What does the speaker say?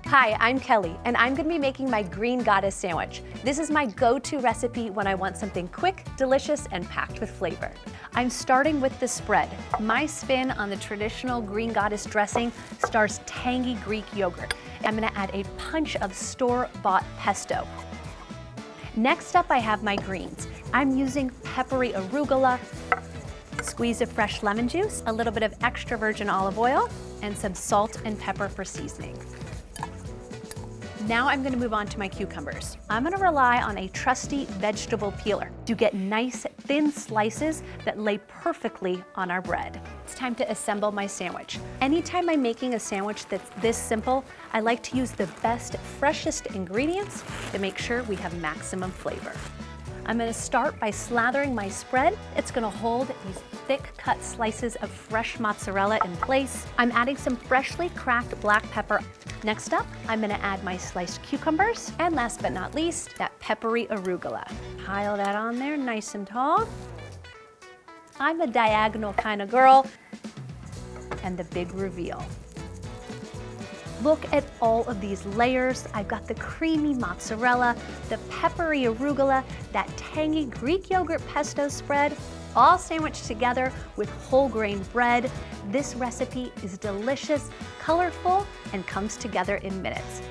Hi, I'm Kelly, and I'm gonna be making my green goddess sandwich. This is my go-to recipe when I want something quick, delicious, and packed with flavor. I'm starting with the spread. My spin on the traditional green goddess dressing stars tangy Greek yogurt. I'm gonna add a punch of store-bought pesto. Next up, I have my greens. I'm using peppery arugula, squeeze of fresh lemon juice, a little bit of extra virgin olive oil, and some salt and pepper for seasoning. Now I'm gonna move on to my cucumbers. I'm gonna rely on a trusty vegetable peeler to get nice thin slices that lay perfectly on our bread. It's time to assemble my sandwich. Anytime I'm making a sandwich that's this simple, I like to use the best, freshest ingredients to make sure we have maximum flavor. I'm gonna start by slathering my spread. It's gonna hold these thick cut slices of fresh mozzarella in place. I'm adding some freshly cracked black pepper. Next up, I'm gonna add my sliced cucumbers, and last but not least, that peppery arugula. Pile that on there nice and tall. I'm a diagonal kind of girl. And the big reveal. Look at all of these layers. I've got the creamy mozzarella, the peppery arugula, that tangy Greek yogurt pesto spread, all sandwiched together with whole grain bread. This recipe is delicious, colorful, and comes together in minutes.